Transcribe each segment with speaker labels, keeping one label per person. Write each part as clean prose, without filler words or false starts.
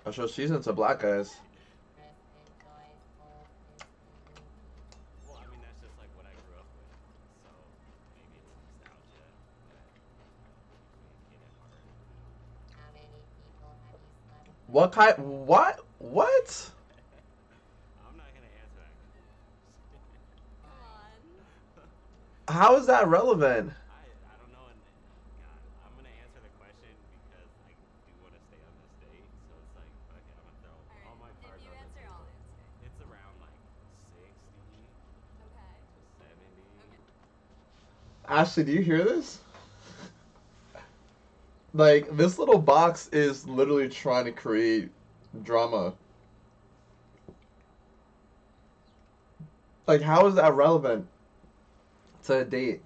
Speaker 1: Oh, so she's into black guys.
Speaker 2: Well, I mean, that's just like what I grew up with. So maybe it's nostalgia that keeps me a kid at heart.
Speaker 1: What kind? What? What?
Speaker 2: I'm not gonna answer that question.
Speaker 3: Come on.
Speaker 1: How is that relevant?
Speaker 2: I don't know, and God, I'm gonna answer the question because I do want to stay on this date. So it's like, okay, I'm gonna throw
Speaker 3: All
Speaker 2: all
Speaker 3: right.
Speaker 2: my
Speaker 3: If
Speaker 2: cards
Speaker 3: you
Speaker 2: on the
Speaker 3: answer, I'll
Speaker 2: table.
Speaker 3: answer.
Speaker 2: It's around like 60
Speaker 3: Okay.
Speaker 2: to 70.
Speaker 3: Okay.
Speaker 1: Ashley, do you hear this? Like, this little box is literally trying to create drama. Like, how is that relevant to a date?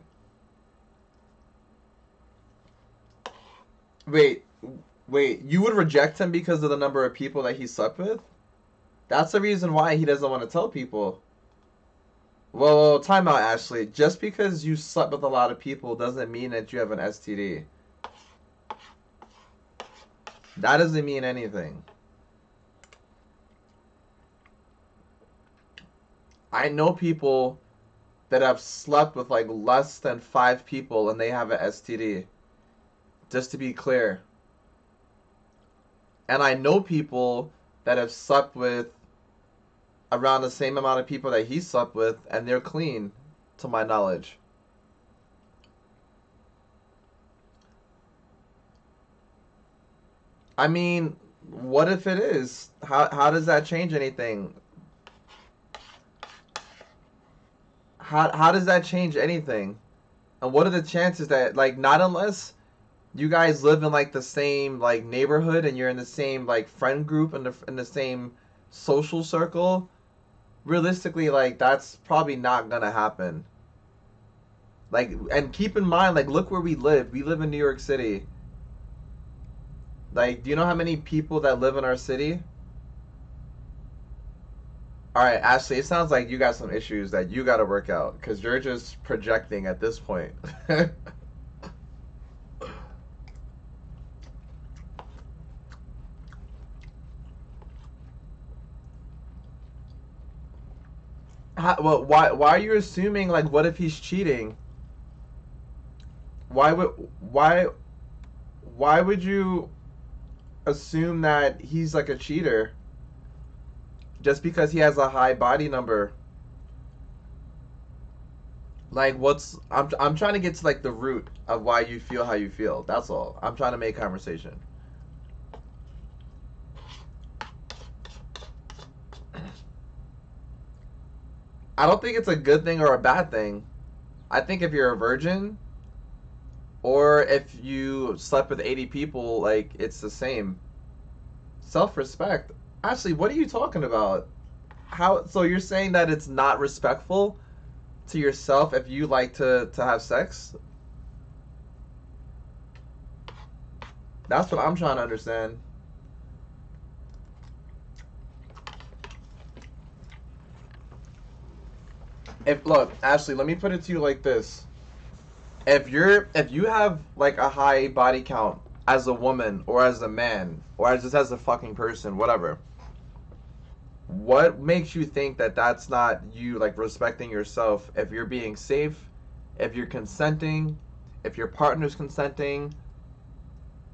Speaker 1: Wait, wait, you would reject him because of the number of people that he slept with? That's the reason why he doesn't want to tell people. Well, time out, Ashley. Just because you slept with a lot of people doesn't mean that you have an STD. That doesn't mean anything. I know people that have slept with like less than 5 people and they have an STD. Just to be clear. And I know people that have slept with around the same amount of people that he slept with and they're clean, to my knowledge. I mean, what if it is? How does that change anything? How does that change anything? And what are the chances that, like, not unless you guys live in like the same like neighborhood and you're in the same like friend group and in the same social circle, realistically, like, that's probably not gonna happen. Like, and keep in mind, like, look where we live. We live in New York City. Like, do you know how many people that live in our city? All right, Ashley, it sounds like you got some issues that you got to work out because you're just projecting at this point. Well, why are you assuming, like, what if he's cheating? Why would why why would you assume that he's like a cheater just because he has a high body number? Like, I'm trying to get to like the root of why you feel how you feel. That's all. I'm trying to make conversation. I don't think it's a good thing or a bad thing. I think if you're a virgin or if you slept with 80 people, like, it's the same. Self-respect. Actually, what are you talking about? How, so you're saying that it's not respectful to yourself if you like to have sex? That's what I'm trying to understand. If look, Ashley, let me put it to you like this. If you have like a high body count as a woman or as a man or as just as a fucking person, whatever. What makes you think that that's not you like respecting yourself if you're being safe, if you're consenting, if your partner's consenting,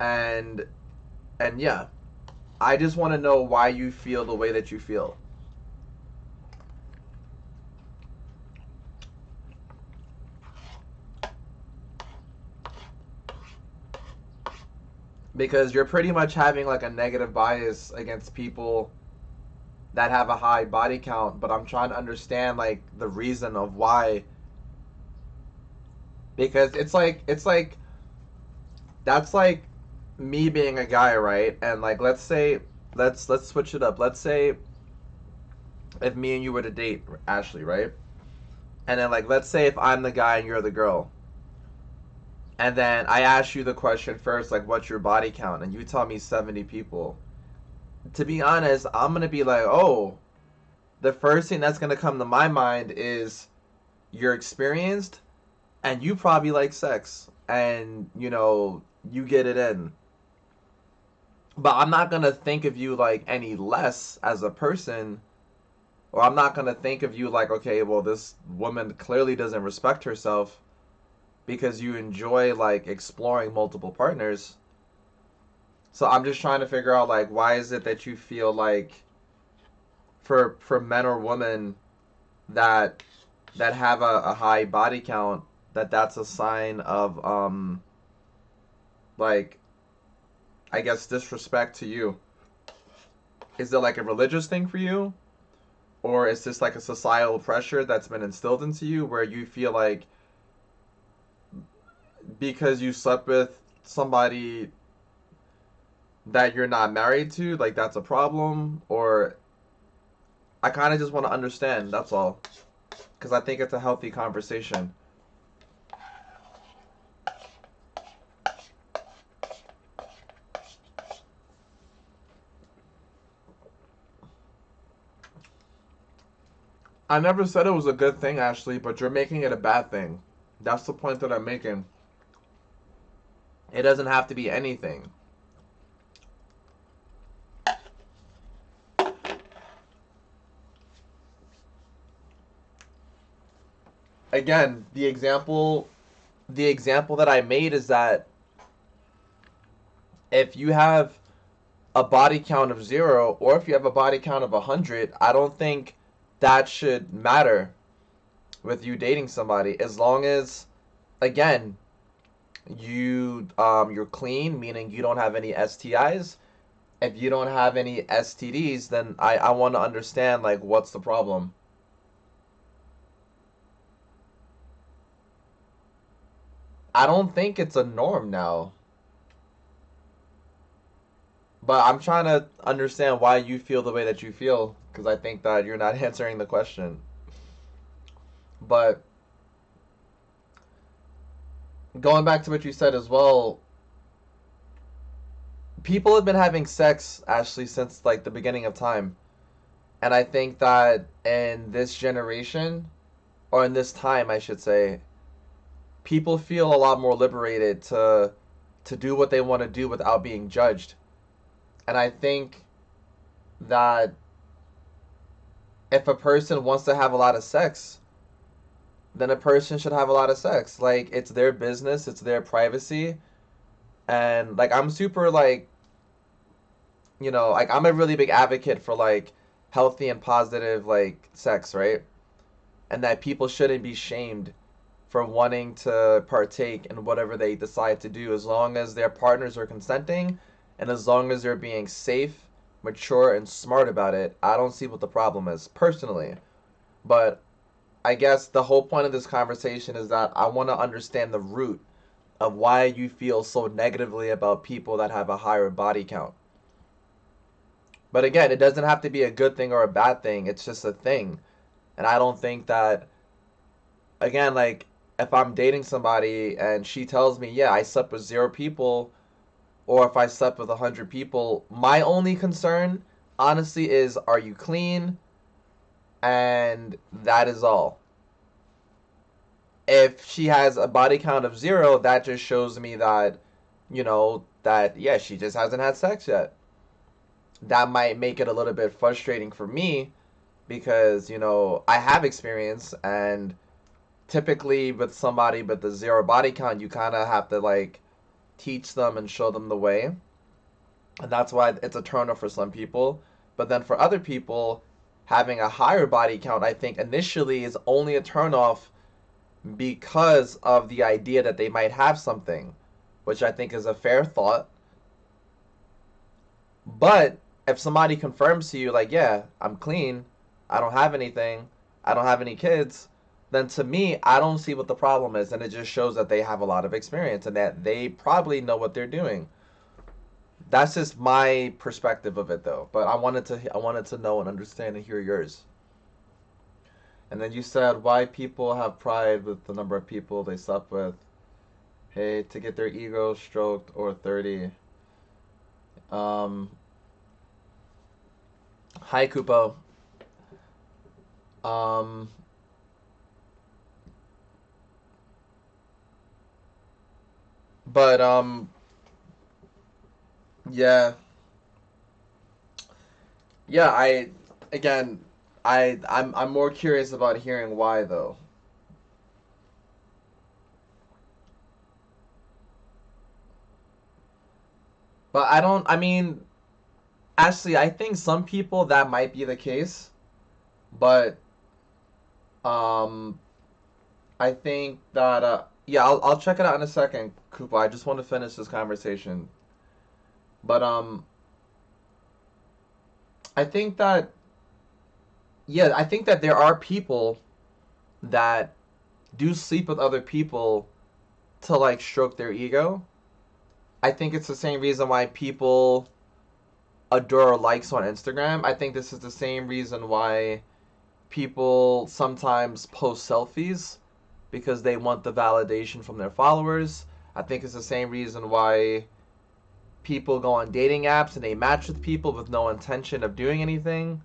Speaker 1: and yeah, I just want to know why you feel the way that you feel. Because you're pretty much having like a negative bias against people that have a high body count, but I'm trying to understand like the reason of why. Because it's like that's like me being a guy, right? And like, let's say, let's switch it up. Let's say if me and you were to date, Ashley, right? And then, like, let's say if I'm the guy and you're the girl, and then I ask you the question first, like, what's your body count? And you tell me 70 people. To be honest, I'm gonna be like, oh, the first thing that's gonna come to my mind is you're experienced and you probably like sex and you get it in. But I'm not gonna think of you like any less as a person, or I'm not gonna think of you like, okay, well, this woman clearly doesn't respect herself because you enjoy like exploring multiple partners. So I'm just trying to figure out like why is it that you feel like for men or women that have a high body count, that's a sign of like, I guess, disrespect to you. Is it like a religious thing for you? Or is this like a societal pressure that's been instilled into you where you feel like because you slept with somebody that you're not married to, like that's a problem? Or I kind of just want to understand, that's all. Because I think it's a healthy conversation. I never said it was a good thing, Ashley, but you're making it a bad thing. That's the point that I'm making. It doesn't have to be anything. Again, the example that I made is that if you have a body count of 0 or if you have a body count of 100, I don't think that should matter with you dating somebody, as long as, again, you're clean, meaning you don't have any STIs. If you don't have any STDs, then I want to understand like what's the problem. I don't think it's a norm now, but I'm trying to understand why you feel the way that you feel, because I think that you're not answering the question. But going back to what you said as well, people have been having sex, Ashley, since like the beginning of time. And I think that in this generation, or in this time, I should say, people feel a lot more liberated to do what they want to do without being judged. And I think that if a person wants to have a lot of sex, then a person should have a lot of sex. Like, it's their business, it's their privacy. And like, I'm super like, like, I'm a really big advocate for like healthy and positive like sex, right? And that people shouldn't be shamed for wanting to partake in whatever they decide to do, as long as their partners are consenting and as long as they're being safe, mature, and smart about it. I don't see what the problem is, personally. But I guess the whole point of this conversation is that I want to understand the root of why you feel so negatively about people that have a higher body count. But again, it doesn't have to be a good thing or a bad thing. It's just a thing. And I don't think that, again, like, if I'm dating somebody and she tells me, yeah, I slept with 0 people, or if I slept with 100 people, my only concern, honestly, is, are you clean? And that is all. If she has a body count of 0, that just shows me that, that, yeah, she just hasn't had sex yet. That might make it a little bit frustrating for me because, I have experience, and typically with somebody with the 0 body count, you kind of have to like teach them and show them the way. And that's why it's a turnoff for some people. But then for other people, having a higher body count, I think initially is only a turnoff because of the idea that they might have something, which I think is a fair thought. But if somebody confirms to you, like, yeah, I'm clean, I don't have anything, I don't have any kids, then to me, I don't see what the problem is. And it just shows that they have a lot of experience and that they probably know what they're doing. That's just my perspective of it, though. But I wanted to know and understand and hear yours. And then you said why people have pride with the number of people they slept with. Hey, to get their ego stroked or 30. Um, Hi, Kupo. Um, but yeah. Yeah, again, I'm more curious about hearing why though. But I mean, actually, I think some people that might be the case, but um, I think that yeah, I'll check it out in a second, Koopa. I just want to finish this conversation. But I think that yeah, I think that there are people that do sleep with other people to like stroke their ego. I think it's the same reason why people adore likes on Instagram. I think this is the same reason why people sometimes post selfies because they want the validation from their followers. I think it's the same reason why people go on dating apps and they match with people with no intention of doing anything.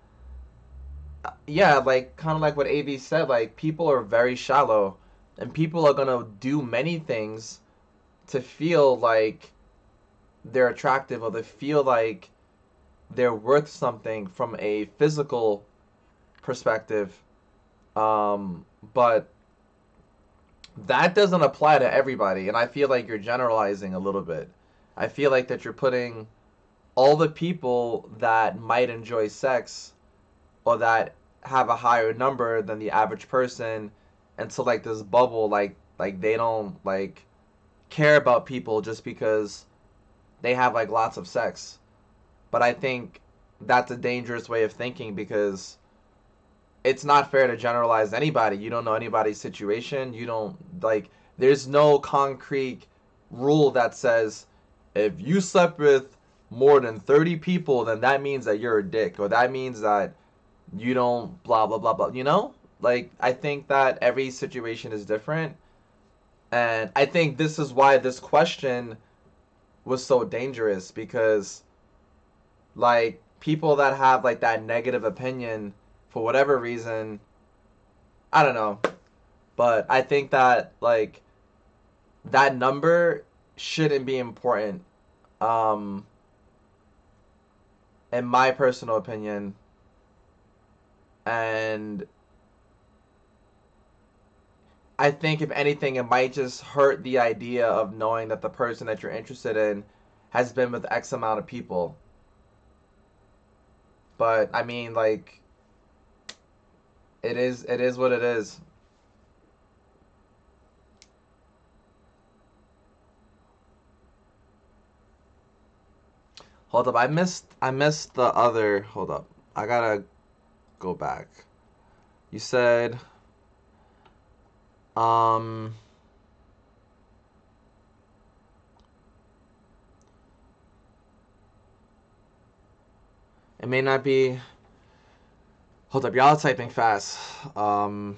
Speaker 1: Yeah, like kind of like what AV said, like people are very shallow and people are going to do many things to feel like they're attractive or they feel like they're worth something from a physical perspective. But that doesn't apply to everybody, and I feel like you're generalizing a little bit. I feel like that you're putting all the people that might enjoy sex or that have a higher number than the average person into like this bubble, like they don't like care about people just because they have like lots of sex. But I think that's a dangerous way of thinking because it's not fair to generalize anybody. You don't know anybody's situation. You don't like there's no concrete rule that says if you slept with more than 30 people then that means that you're a dick or that means that you don't blah blah blah blah, you know? Like I think that every situation is different and I think this is why this question was so dangerous because like people that have like that negative opinion for whatever reason, I don't know, but I think that like that number shouldn't be important. Um, in my personal opinion, and I think if anything, it might just hurt the idea of knowing that the person that you're interested in has been with X amount of people. But I mean, like, it is what it is. Hold up, I missed the other. Hold up, I gotta go back. You said um it may not be. Hold up, y'all are typing fast. Um,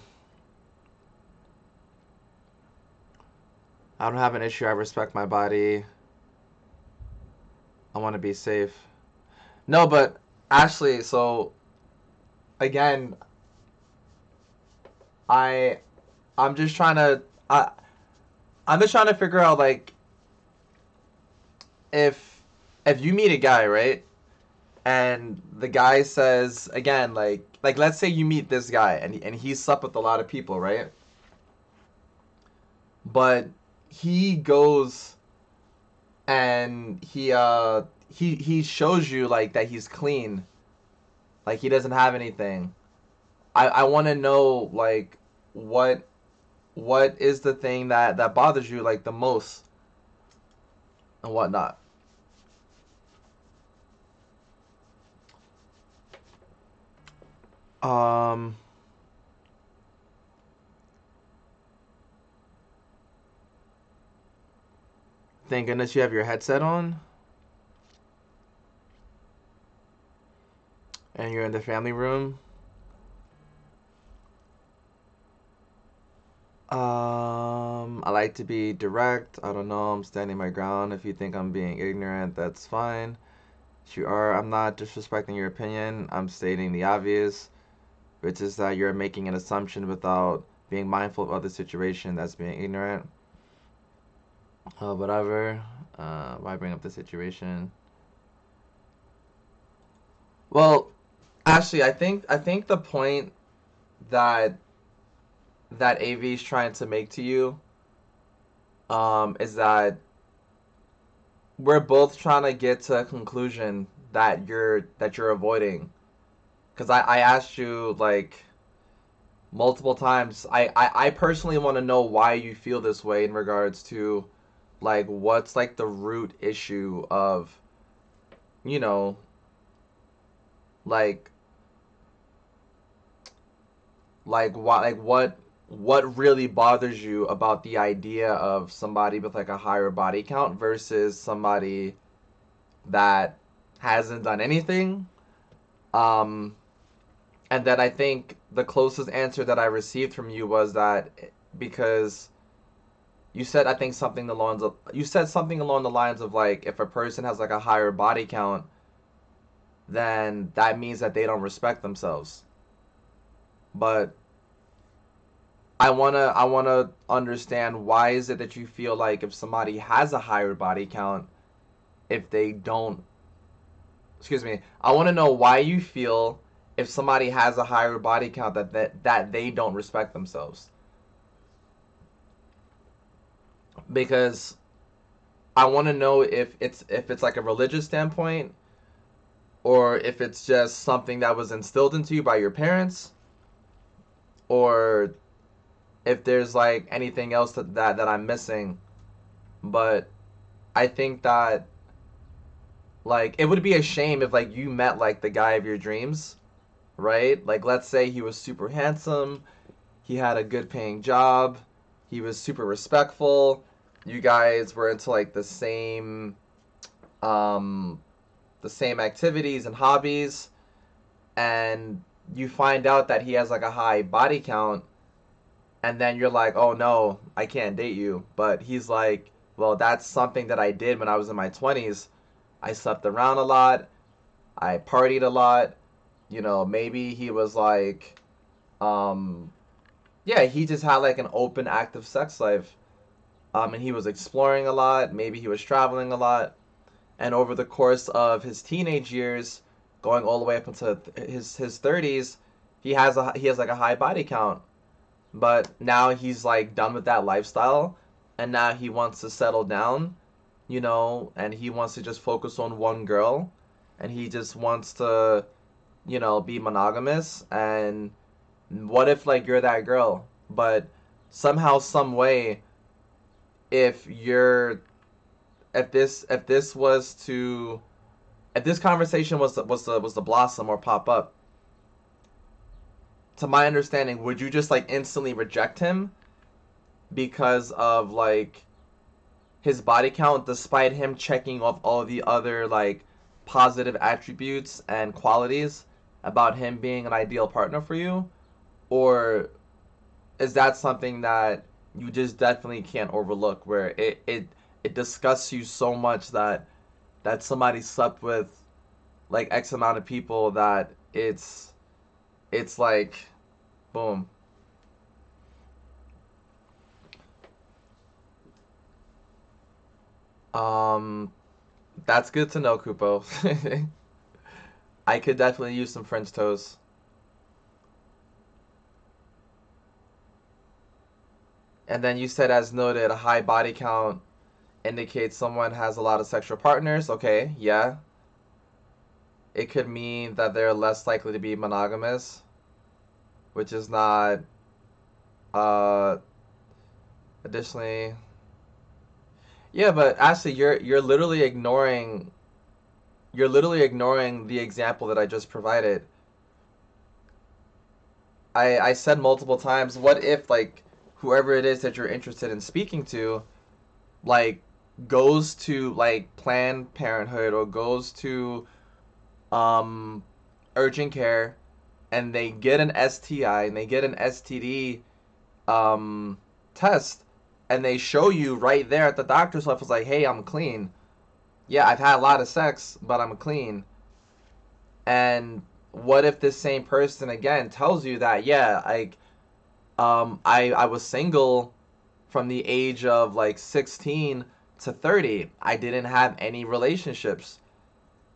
Speaker 1: I don't have an issue. I respect my body. I want to be safe. No, but Ashley, so again, I I'm just trying to I'm just trying to figure out like if if you meet a guy, right? And the guy says again like let's say you meet this guy and he slept with a lot of people, right? But he goes and he shows you like that he's clean, like he doesn't have anything. I want to know like what what is the thing that bothers you like the most and whatnot. Um, thank goodness you have your headset on and you're in the family room. I like to be direct. I don't know. I'm standing my ground. If you think I'm being ignorant, that's fine. You are. I'm not disrespecting your opinion. I'm stating the obvious, which is that you're making an assumption without being mindful of other situation. That's being ignorant. Whatever. Why bring up the situation? Well, Actually, I think the point that AV is trying to make to you is that we're both trying to get to a conclusion that you're avoiding. Because I asked you like multiple times. I personally want to know why you feel this way in regards to like what's like the root issue of, you know, like what really bothers you about the idea of somebody with like a higher body count versus somebody that hasn't done anything. Um, and then I think the closest answer that I received from you was that because you said I think something along the you said something along the lines of like if a person has like a higher body count, then that means that they don't respect themselves. But I wanna understand why is it that you feel like if somebody has a higher body count, if they don't, excuse me, I want to know why you feel if somebody has a higher body count that they don't respect themselves. Because I want to know if it's like a religious standpoint or if it's just something that was instilled into you by your parents or if there's like anything else that I'm missing. But I think that like it would be a shame if like you met like the guy of your dreams, right? Like let's say he was super handsome, he had a good paying job, he was super respectful, you guys were into like um the same activities and hobbies, and you find out that he has like a high body count, and then you're like, "Oh no, I can't date you." But he's like, "Well, that's something that I did when I was in my 20s. I slept around a lot, I partied a lot, maybe he was like um yeah, he just had like an open active sex life. And he was exploring a lot, maybe he was traveling a lot, and over the course of his teenage years, going all the way up into his 30s, he has like a high body count. But now he's like done with that lifestyle, and now he wants to settle down, and he wants to just focus on one girl, and he just wants to, be monogamous. And what if like you're that girl, but somehow, some way, if you're if this was to if this conversation was to blossom or pop up, to my understanding, would you just like instantly reject him because of like his body count, despite him checking off all the other like positive attributes and qualities about him being an ideal partner for you? Or is that something that you just definitely can't overlook, where it disgusts you so much that somebody slept with like X amount of people that it's like boom. Um, that's good to know, Kupo. I could definitely use some French toast. And then you said, as noted, a high body count indicates someone has a lot of sexual partners. Okay, yeah. It could mean that they're less likely to be monogamous, which is not. Uh, Additionally, yeah, but actually, you're literally ignoring the example that I just provided. I said multiple times, what if like whoever it is that you're interested in speaking to, like goes to like Planned Parenthood or goes to um urgent care, and they get an STI and they get an STD um test, and they show you right there at the doctor's office like, "Hey, I'm clean. Yeah, I've had a lot of sex, but I'm clean." And what if this same person again tells you that, yeah, like I was single from the age of like 16 to 30. I didn't have any relationships.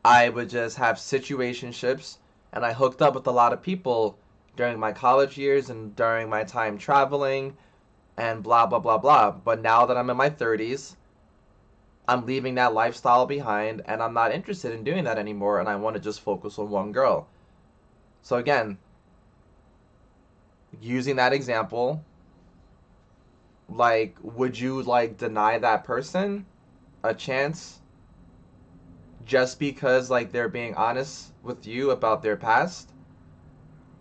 Speaker 1: I would just have situationships, and I hooked up with a lot of people during my college years and during my time traveling and blah blah blah blah. But now that I'm in my 30s, I'm leaving that lifestyle behind and I'm not interested in doing that anymore, and I want to just focus on one girl. So again, using that example, like, would you like deny that person a chance just because like they're being honest with you about their past?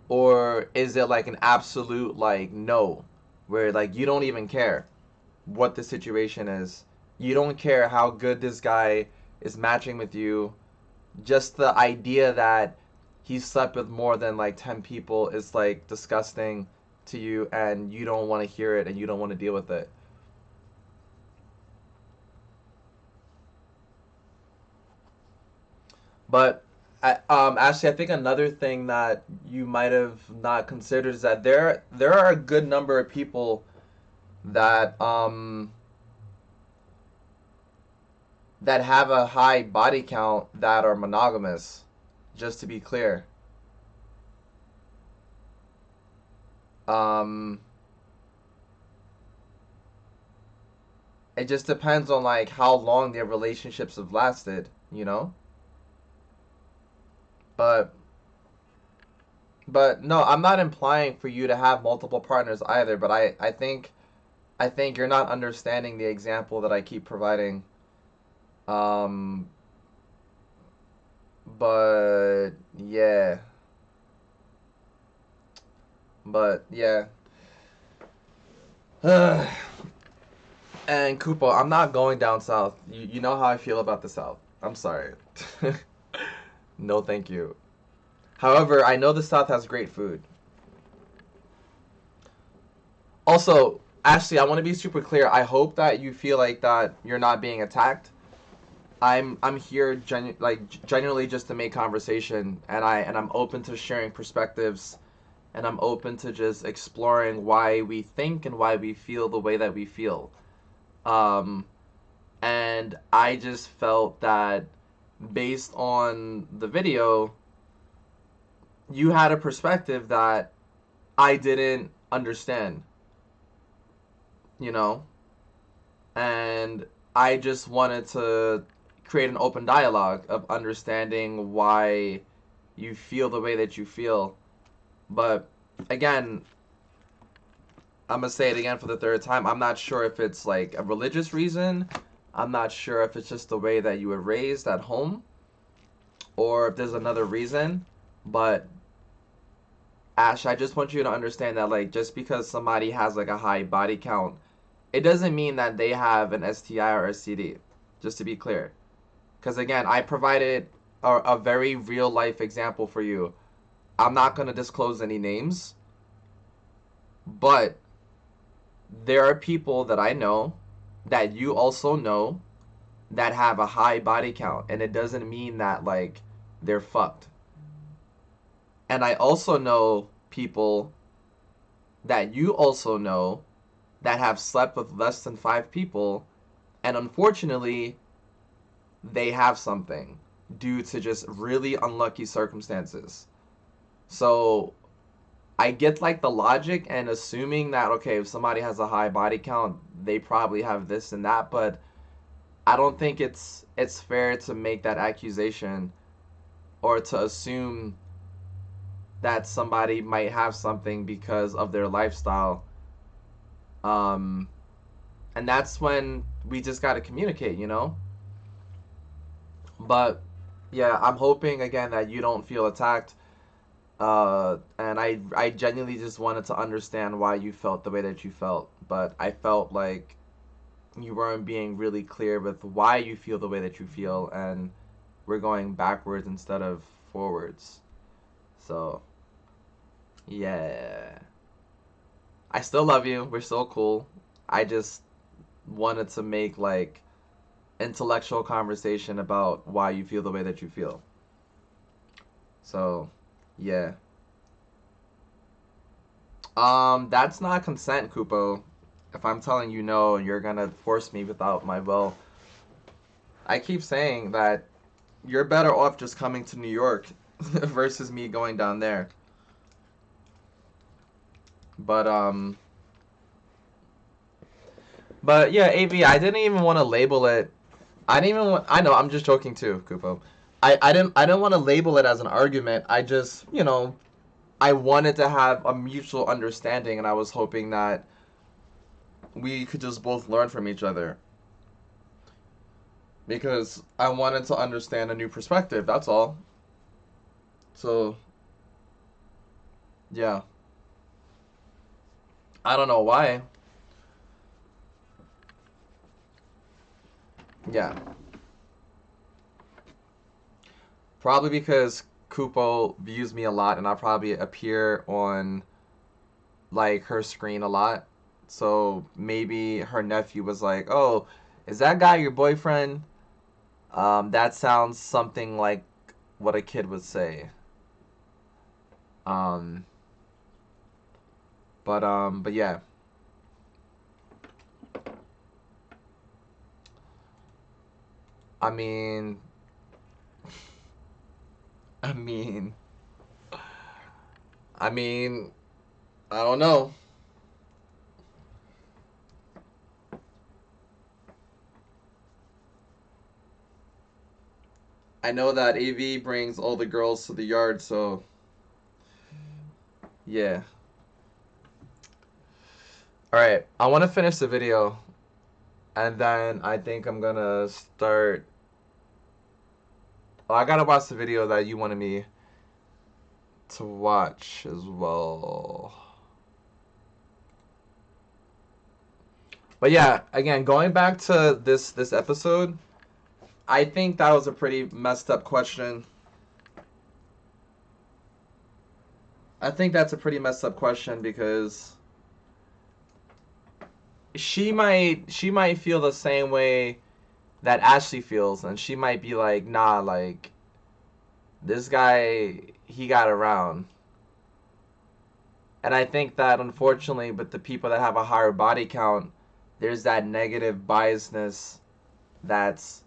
Speaker 1: Or is it like an absolute like no, where like you don't even care what the situation is? You don't care how good this guy is matching with you. Just the idea that he slept with more than like 10 people is like disgusting to you, and you don't want to hear it and you don't want to deal with it. But actually, I think another thing that you might have not considered is that there are a good number of people that that have a high body count that are monogamous. Just to be clear, um, it just depends on like how long their relationships have lasted, you know. But no, I'm not implying for you to have multiple partners either. But I think you're not understanding the example that I keep providing. Um, but yeah, but yeah. And Koopa, I'm not going down south. You know how I feel about the south. I'm sorry. No, thank you. However, I know the south has great food. Also, Ashley, I want to be super clear. I hope that you feel like that you're not being attacked. I'm here genuinely just to make conversation, and I'm open to sharing perspectives, and I'm open to just exploring why we think and why we feel the way that we feel. Um, and I just felt that based on the video, you had a perspective that I didn't understand, you know? And I just wanted to create an open dialogue of understanding why you feel the way that you feel. But again, I'm gonna say it again for the third time. I'm not sure if it's like a religious reason. I'm not sure if it's just the way that you were raised at home or if there's another reason. But Ash, I just want you to understand that like just because somebody has like a high body count, it doesn't mean that they have an STI or STD. Just to be clear. Because again, I provided a very real life example for you. I'm not going to disclose any names, but there are people that I know that you also know that have a high body count, and it doesn't mean that like they're fucked. And I also know people that you also know that have slept with less than 5 people, and unfortunately, they have something due to just really unlucky circumstances. So I get like the logic and assuming that okay, if somebody has a high body count, they probably have this and that, but I don't think it's fair to make that accusation or to assume that somebody might have something because of their lifestyle. Um and that's when we just got to communicate, you know? But yeah, I'm hoping again that you don't feel attacked. And I genuinely just wanted to understand why you felt the way that you felt, but I felt like you weren't being really clear with why you feel the way that you feel, and we're going backwards instead of forwards. So, yeah. I still love you. We're still cool. I just wanted to make like intellectual conversation about why you feel the way that you feel. So, yeah. That's not consent, Kupo. If I'm telling you no and you're gonna force me without my will, I keep saying that you're better off just coming to New York versus me going down there. But but yeah, AV, I didn't even want to label it. I didn't even want. I know, I'm just joking too, Kupo. I didn't want to label it as an argument. I just, I wanted to have a mutual understanding, and I was hoping that we could just both learn from each other because I wanted to understand a new perspective. That's all. So yeah, I don't know why. Yeah, probably because Kupo views me a lot, and I probably appear on like her screen a lot. So maybe her nephew was like, "Oh, is that guy your boyfriend?" That sounds something like what a kid would say. Um, but yeah. I mean, I mean, I mean, I don't know. I know that AV brings all the girls to the yard, so yeah. All right, I want to finish the video, and then I think I'm gonna start. Oh, I gotta watch the video that you wanted me to watch as well. But yeah, again, going back to this episode, I think that was a pretty messed up question. I think that's a pretty messed up question because she might feel the same way that Ashley feels, and she might be like, nah, like this guy, he got around. And I think that unfortunately, with the people that have a higher body count, there's that negative biasness that's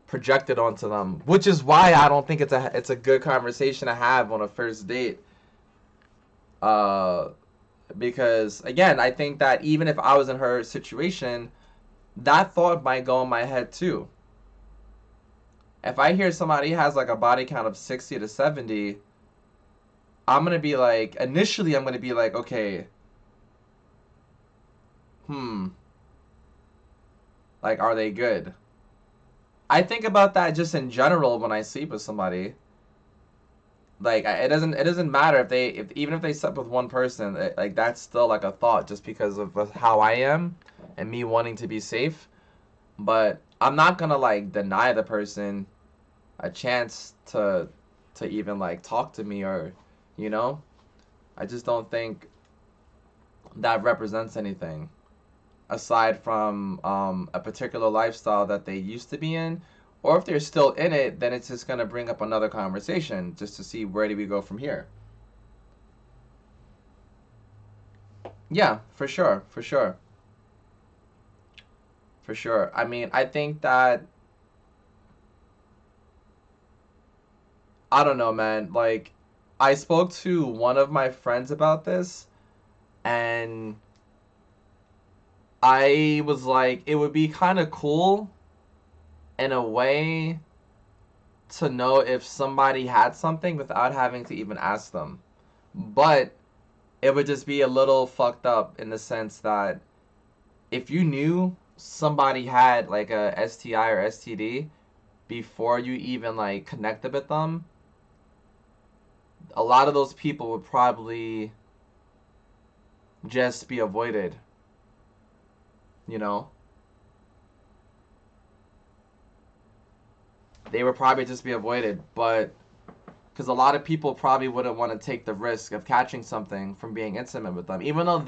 Speaker 1: projected onto them, which is why I don't think it's a good conversation to have on a first date. Uh, because again, I think that even if I was in her situation, that thought might go in my head too. If I hear somebody has like a body count of 60 to 70, I'm gonna be like, initially, I'm gonna be like, okay, hmm, like, are they good? I think about that just in general when I sleep with somebody. Like, it doesn't matter if even if they slept with one person, like that's still like a thought just because of how I am and me wanting to be safe. But I'm not gonna like deny the person a chance to even like talk to me or, you know. I just don't think that represents anything aside from a particular lifestyle that they used to be in, or if they're still in it, then it's just gonna bring up another conversation just to see where do we go from here. Yeah, for sure, for sure, for sure. I mean, I think that I don't know, man. Like, I spoke to one of my friends about this, and I was like, it would be kind of cool in a way to know if somebody had something without having to even ask them. But it would just be a little fucked up in the sense that if you knew somebody had like a STI or STD before you even like connected with them, a lot of those people would probably just be avoided, you know? They would probably just be avoided, but because a lot of people probably wouldn't want to take the risk of catching something from being intimate with them, even though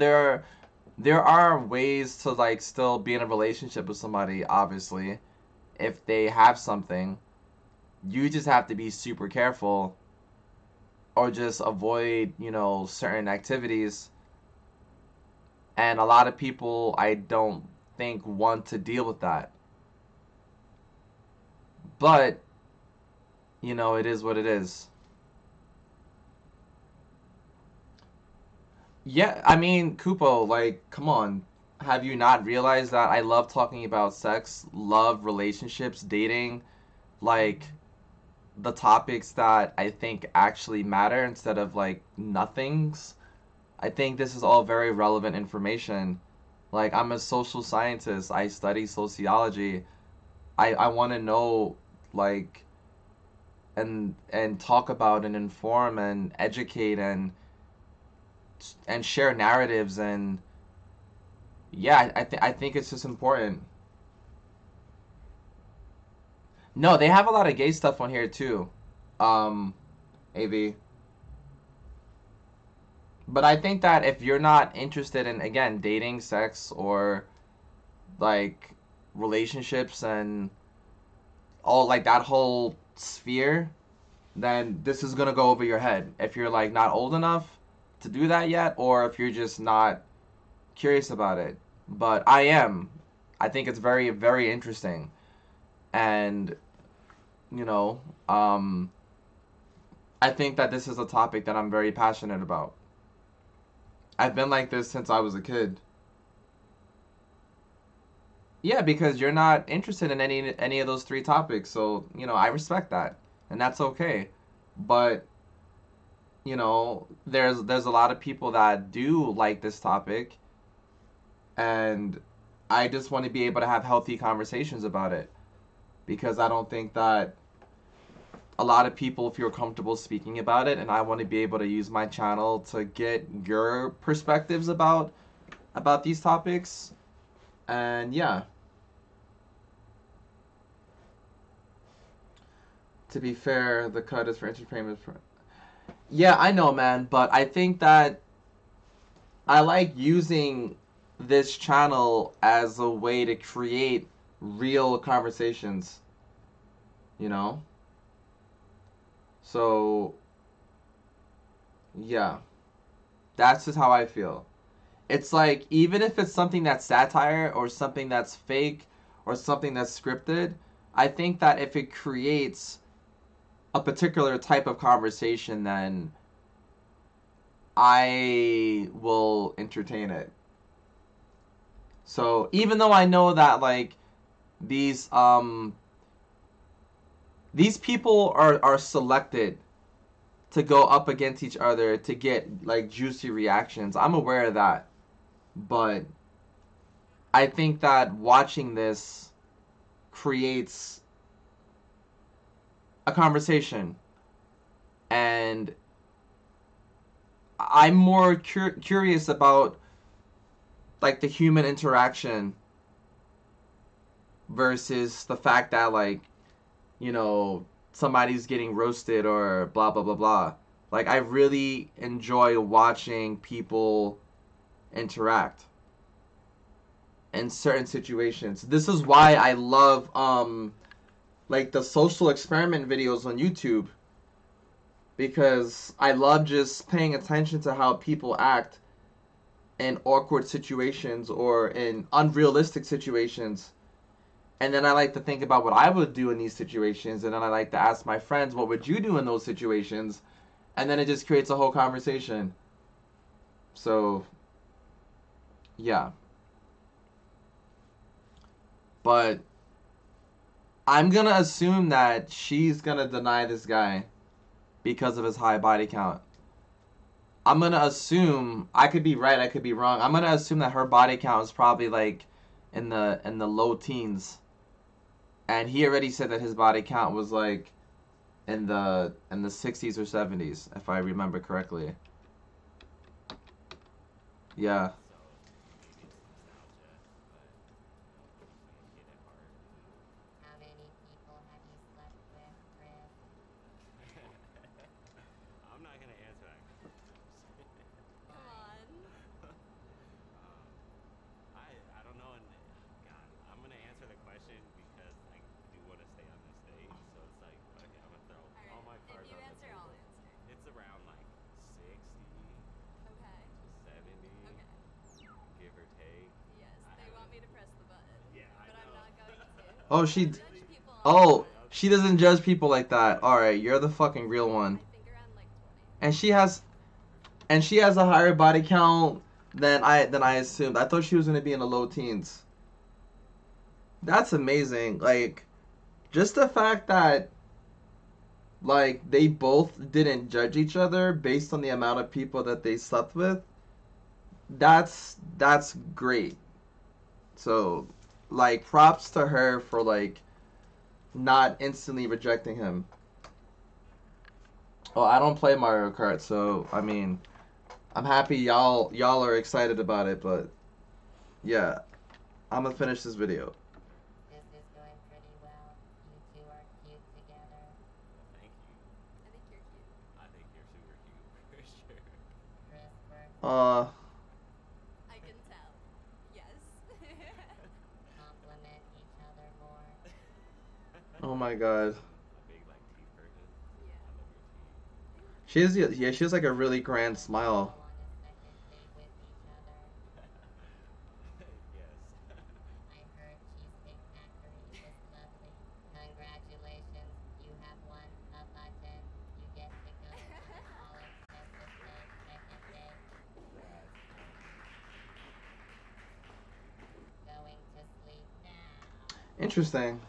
Speaker 1: there are ways to like still be in a relationship with somebody, obviously, if they have something. You just have to be super careful or just avoid, certain activities. And a lot of people, I don't think, want to deal with that. But, it is what it is. Yeah, I mean, Kupo, like, come on. Have you not realized that I love talking about sex, love, relationships, dating, like the topics that I think actually matter instead of like nothings? I think this is all very relevant information. Like, I'm a social scientist. I study sociology. I want to know, like, and talk about and inform and educate and share narratives, and yeah, I think it's just important. No, they have a lot of gay stuff on here too. Um, AV. But I think that if you're not interested in, again, dating, sex, or like relationships and all like that whole sphere, then this is gonna go over your head. If you're like not old enough to do that yet, or if you're just not curious about it. But I am. I think it's very, very interesting. And, you know, um, I think that this is a topic that I'm very passionate about. I've been like this since I was a kid. Yeah, because you're not interested in any of those three topics, so I respect that, and that's okay. But there's a lot of people that do like this topic, and I just want to be able to have healthy conversations about it because I don't think that a lot of people feel comfortable speaking about it, and I want to be able to use my channel to get your perspectives about these topics. And yeah, to be fair, the cut is for entertainment. Yeah, I know, man, but I think that I like using this channel as a way to create real conversations, you know? So, yeah, that's just how I feel. It's like, even if it's something that's satire or something that's fake or something that's scripted, I think that if it creates a particular type of conversation, then I will entertain it. So even though I know that like these these people are selected to go up against each other to get like juicy reactions, I'm aware of that. But I think that watching this creates a conversation, and I'm more curious about like the human interaction versus the fact that like somebody's getting roasted or blah blah blah blah. Like, I really enjoy watching people interact in certain situations. This is why I love like the social experiment videos on YouTube, because I love just paying attention to how people act in awkward situations or in unrealistic situations. And then I like to think about what I would do in these situations, and then I like to ask my friends, what would you do in those situations? And then it just creates a whole conversation. So, yeah. But I'm gonna assume that she's gonna deny this guy because of his high body count. I'm gonna assume, I could be right, I could be wrong. I'm gonna assume that her body count is probably like in the low teens. And he already said that his body count was like in the 60s or 70s, if I remember correctly. Yeah.
Speaker 2: So maybe it's nostalgia, but I'm a kid at heart.
Speaker 4: How many people have you slept with, Chris?
Speaker 2: I'm not gonna answer that question.
Speaker 3: Come on.
Speaker 2: I don't know, and God, I'm gonna answer the question because I do want to stay on this stage. So it's like, okay, I'm gonna throw
Speaker 3: All
Speaker 2: all
Speaker 3: right.
Speaker 2: my
Speaker 3: If
Speaker 2: cards
Speaker 3: you
Speaker 2: on the
Speaker 3: answer, I'll
Speaker 2: table.
Speaker 3: answer.
Speaker 2: It's around like 60
Speaker 3: Okay.
Speaker 2: to 70,
Speaker 3: Okay.
Speaker 2: give or take.
Speaker 3: Yes,
Speaker 2: I
Speaker 3: they want
Speaker 2: haven't.
Speaker 3: me to press the button.
Speaker 2: Yeah, I
Speaker 3: But I'm
Speaker 2: know.
Speaker 3: not going to.
Speaker 1: Oh,
Speaker 3: I
Speaker 1: she.
Speaker 3: don't judge people on
Speaker 1: Oh,
Speaker 3: that.
Speaker 1: she doesn't judge people like that. All right, you're the fucking real one.
Speaker 3: I think around like 20.
Speaker 1: And she has. and she has a higher body count than I assumed. I thought she was gonna be in the low teens. That's amazing. Like just the fact that like they both didn't judge each other based on the amount of people that they slept with. That's great. So like props to her for like not instantly rejecting him. Well, I don't play Mario Kart, so I mean, I'm happy y'all are excited about it, but yeah, I'm gonna finish this video.
Speaker 4: This is going pretty well. You two are cute together.
Speaker 2: Well, thank you.
Speaker 3: I think you're cute.
Speaker 2: I think you're super cute for sure.
Speaker 4: Chris works
Speaker 1: Uh,
Speaker 3: I can tell. Yes.
Speaker 4: complement each other more.
Speaker 1: oh my god.
Speaker 2: A big like teeth person.
Speaker 3: Yeah.
Speaker 2: I love your teeth.
Speaker 1: She has yeah, she has like a really grand
Speaker 4: Go
Speaker 1: smile.
Speaker 4: on a second date with each other.
Speaker 2: Yes.
Speaker 4: I heard Cheesecake Factory is lovely. Congratulations, you have won a button. You get to go all obsessive mode second date.
Speaker 2: That's
Speaker 4: Going to sleep now.
Speaker 1: Interesting.